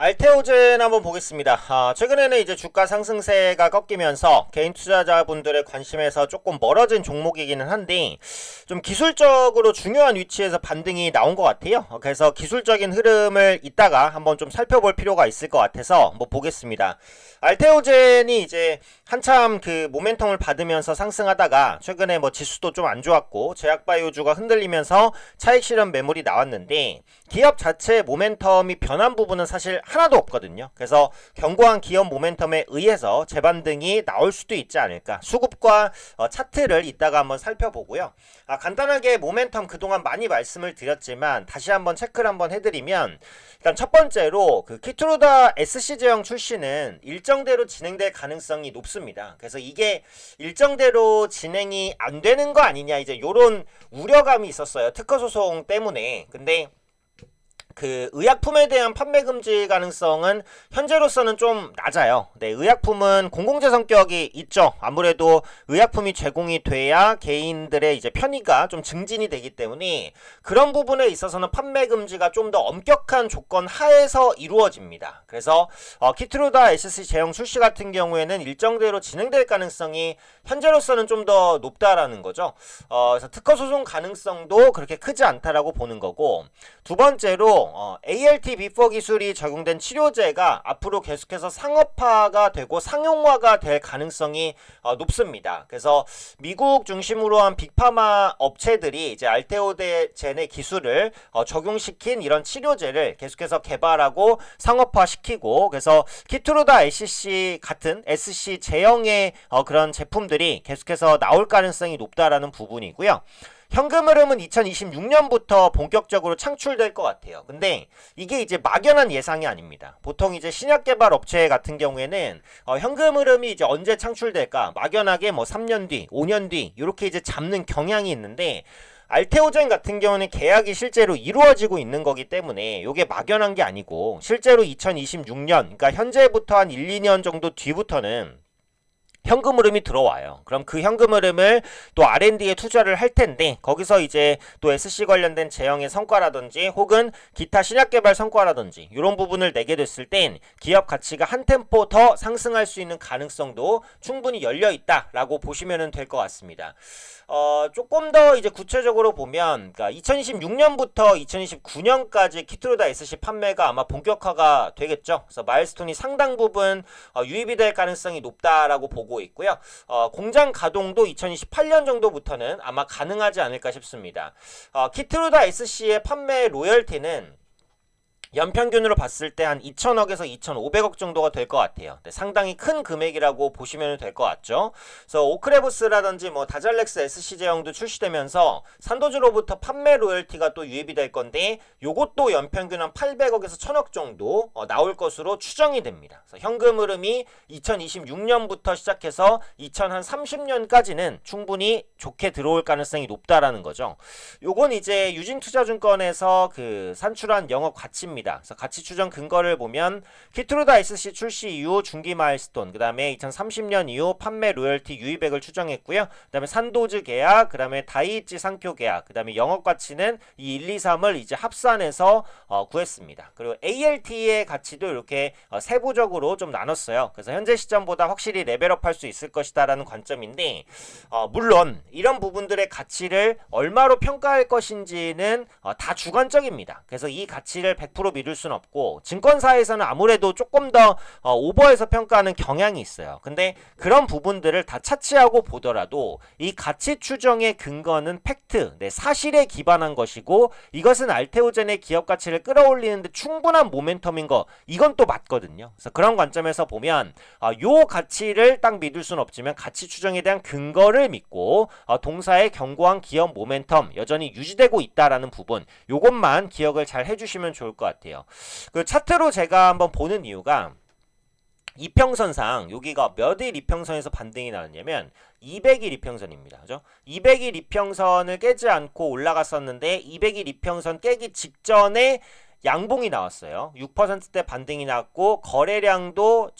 알테오젠 한번 보겠습니다. 최근에는 이제 주가 상승세가 꺾이면서 개인 투자자분들의 관심에서 조금 멀어진 종목이기는 한데 좀 기술적으로 중요한 위치에서 반등이 나온 것 같아요. 그래서 기술적인 흐름을 이따가 한번 좀 살펴볼 필요가 있을 것 같아서 한번 보겠습니다. 알테오젠이 이제 한참 그 모멘텀을 받으면서 상승하다가 최근에 뭐 지수도 좀 안 좋았고 제약바이오주가 흔들리면서 차익 실현 매물이 나왔는데 기업 자체의 모멘텀이 변한 부분은 사실 하나도 없거든요. 그래서 견고한 기업 모멘텀에 의해서 재반등이 나올 수도 있지 않을까. 수급과 차트를 이따가 한번 살펴보고요. 간단하게 모멘텀 그동안 많이 말씀을 드렸지만 다시 한번 체크를 한번 해드리면 일단 첫 번째로 그 키트루다 SC 제형 출시는 일정대로 진행될 가능성이 높습니다. 그래서 이게 일정대로 진행이 안 되는 거 아니냐 이제 요런 우려감이 있었어요. 특허 소송 때문에. 근데 그 의약품에 대한 판매 금지 가능성은 현재로서는 좀 낮아요. 네, 의약품은 공공재 성격이 있죠. 아무래도 의약품이 제공이 돼야 개인들의 이제 편의가 좀 증진이 되기 때문에 그런 부분에 있어서는 판매 금지가 좀 더 엄격한 조건 하에서 이루어집니다. 그래서 키트루다 SC 제형 출시 같은 경우에는 일정대로 진행될 가능성이 현재로서는 좀 더 높다라는 거죠. 그래서 특허 소송 가능성도 그렇게 크지 않다라고 보는 거고, 두 번째로 ALT 비포 기술이 적용된 치료제가 앞으로 계속해서 상업화가 되고 상용화가 될 가능성이 높습니다. 그래서 미국 중심으로 한 빅파마 업체들이 이제 알테오젠의 기술을 적용시킨 이런 치료제를 계속해서 개발하고 상업화시키고, 그래서 키트루다 SC 같은 SC 제형의 그런 제품들이 계속해서 나올 가능성이 높다라는 부분이고요. 현금 흐름은 2026년부터 본격적으로 창출될 것 같아요. 근데 이게 이제 막연한 예상이 아닙니다. 보통 이제 신약 개발 업체 같은 경우에는 현금 흐름이 이제 언제 창출될까? 막연하게 뭐 3년 뒤, 5년 뒤 이렇게 이제 잡는 경향이 있는데, 알테오젠 같은 경우는 계약이 실제로 이루어지고 있는 거기 때문에 이게 막연한 게 아니고 실제로 2026년, 그러니까 현재부터 한 1, 2년 정도 뒤부터는 현금 흐름이 들어와요. 그럼 그 현금 흐름을 또 R&D에 투자를 할 텐데, 거기서 이제 또 SC 관련된 제형의 성과라든지 혹은 기타 신약 개발 성과라든지 이런 부분을 내게 됐을 땐 기업 가치가 한 템포 더 상승할 수 있는 가능성도 충분히 열려 있다라고 보시면 될 것 같습니다. 조금 더 이제 구체적으로 보면, 그러니까 2026년부터 2029년까지 키트루다 SC 판매가 아마 본격화가 되겠죠. 그래서 마일스톤이 상당 부분 유입이 될 가능성이 높다라고 보고 있고요. 공장 가동도 2028년 정도부터는 아마 가능하지 않을까 싶습니다. 키트루다 SC의 판매 로열티는 연평균으로 봤을 때 한 2천억에서 2,500억 정도가 될 것 같아요. 네, 상당히 큰 금액이라고 보시면 될 것 같죠. 그래서 오크레부스라든지 뭐 다잘렉스 SC 제형도 출시되면서 산도주로부터 판매 로열티가 또 유입이 될 건데, 요것도 연평균 한 800억에서 1,000억 정도 나올 것으로 추정이 됩니다. 그래서 현금 흐름이 2026년부터 시작해서 2030년까지는 충분히 좋게 들어올 가능성이 높다라는 거죠. 요건 이제 유진투자증권에서 그 산출한 영업 가치입니다. 그래서 가치 추정 근거를 보면 키트루다 SC 출시 이후 중기 마일스톤, 그 다음에 2030년 이후 판매 로열티 유입액을 추정했고요. 그 다음에 산도즈 계약, 그 다음에 다이이치 상표 계약, 그 다음에 영업 가치는 이 1, 2, 3을 이제 합산해서 구했습니다. 그리고 ALT의 가치도 이렇게 세부적으로 좀 나눴어요. 그래서 현재 시점보다 확실히 레벨업 할 수 있을 것이다 라는 관점인데, 물론 이런 부분들의 가치를 얼마로 평가할 것인지는 다 주관적입니다. 그래서 이 가치를 100% 믿을 수는 없고, 증권사에서는 아무래도 조금 더 오버해서 평가하는 경향이 있어요. 근데 그런 부분들을 다 차치하고 보더라도 이 가치 추정의 근거는 팩트, 사실에 기반한 것이고, 이것은 알테오젠의 기업 가치를 끌어올리는데 충분한 모멘텀인 거, 이건 또 맞거든요. 그래서 그런 관점에서 보면 요 가치를 딱 믿을 수는 없지만 가치 추정에 대한 근거를 믿고 동사의 견고한 기업 모멘텀 여전히 유지되고 있다라는 부분, 요것만 기억을 잘 해주시면 좋을 것 같아요. 그 차트로 제가 한번 보는 이유가, 이평선상 여기가 몇 일 이평선에서 반등이 나왔냐면 200일 이평선입니다. 그죠? 200일 이평선을 깨지 않고 올라갔었는데 200일 이평선 깨기 직전에 양봉이 나왔어요. 6%대 반등이 나왔고 거래량도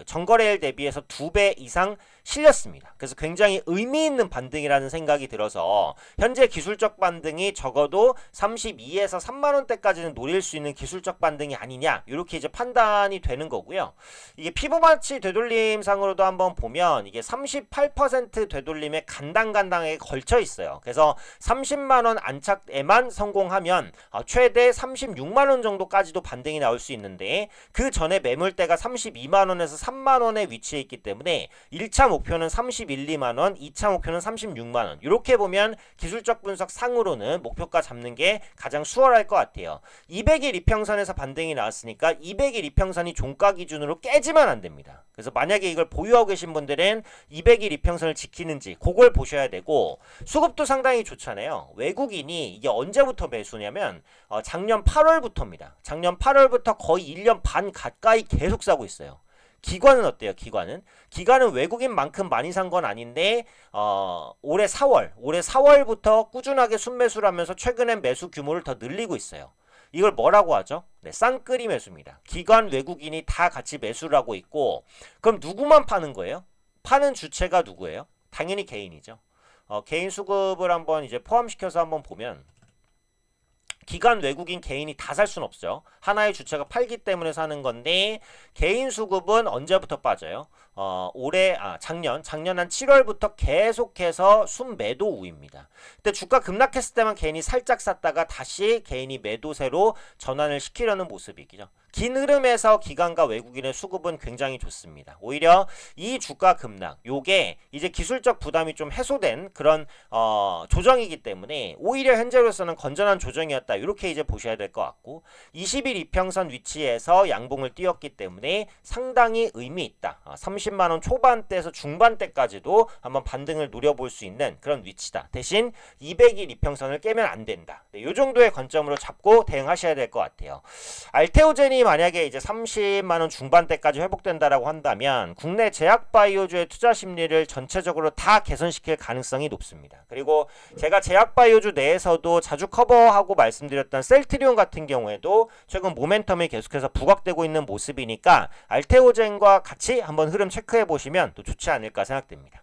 전거래일 대비해서 2배 이상 실렸습니다. 그래서 굉장히 의미 있는 반등이라는 생각이 들어서 현재 기술적 반등이 적어도 32에서 3만 원대까지는 노릴 수 있는 기술적 반등이 아니냐 이렇게 이제 판단이 되는 거고요. 이게 피보나치 되돌림상으로도 한번 보면 이게 38% 되돌림에 간당간당하게 걸쳐 있어요. 그래서 30만 원 안착에만 성공하면 최대 36만 원 정도까지도 반등이 나올 수 있는데 그 전에 매물대가 32만 원에서 3만 원에 위치해 있기 때문에 1차 목표는 31, 2만 원, 2차 목표는 36만 원. 이렇게 보면 기술적 분석 상으로는 목표가 잡는 게 가장 수월할 것 같아요. 200일 이평선에서 반등이 나왔으니까 200일 이평선이 종가 기준으로 깨지면 안 됩니다. 그래서 만약에 이걸 보유하고 계신 분들은 200일 이평선을 지키는지 그걸 보셔야 되고, 수급도 상당히 좋잖아요. 외국인이 이게 언제부터 매수냐면 작년 8월부터입니다. 작년 8월부터 거의 1년 반 가까이 계속 사고 있어요. 기관은 어때요? 기관은 외국인만큼 많이 산 건 아닌데 올해 4월부터 꾸준하게 순매수를 하면서 최근엔 매수 규모를 더 늘리고 있어요. 이걸 뭐라고 하죠? 네, 쌍끌이 매수입니다. 기관 외국인이 다 같이 매수를 하고 있고, 그럼 누구만 파는 거예요? 파는 주체가 누구예요? 당연히 개인이죠. 개인 수급을 한번 이제 포함시켜서 한번 보면 기관 외국인 개인이 다 살 수는 없죠. 하나의 주체가 팔기 때문에 사는 건데, 개인 수급은 언제부터 빠져요? 작년 한 7월부터 계속해서 순매도 우입니다. 근데 주가 급락했을 때만 개인이 살짝 샀다가 다시 개인이 매도세로 전환을 시키려는 모습이죠. 긴 흐름에서 기관과 외국인의 수급은 굉장히 좋습니다. 오히려 이 주가 급락, 요게 이제 기술적 부담이 좀 해소된 그런 조정이기 때문에 오히려 현재로서는 건전한 조정이었다. 이렇게 이제 보셔야 될 것 같고, 20일 이평선 위치에서 양봉을 띄웠기 때문에 상당히 의미 있다. 30만 원 초반대에서 중반대까지도 한번 반등을 노려볼 수 있는 그런 위치다. 대신 200일 이평선을 깨면 안 된다. 네, 요 정도의 관점으로 잡고 대응하셔야 될 것 같아요. 알테오젠이 만약에 이제 30만 원 중반대까지 회복된다라고 한다면 국내 제약바이오주의 투자 심리를 전체적으로 다 개선시킬 가능성이 높습니다. 그리고 제가 제약바이오주 내에서도 자주 커버하고 말씀드렸던 셀트리온 같은 경우에도 최근 모멘텀이 계속해서 부각되고 있는 모습이니까 알테오젠과 같이 한번 흐름 체크해 보시면 또 좋지 않을까 생각됩니다.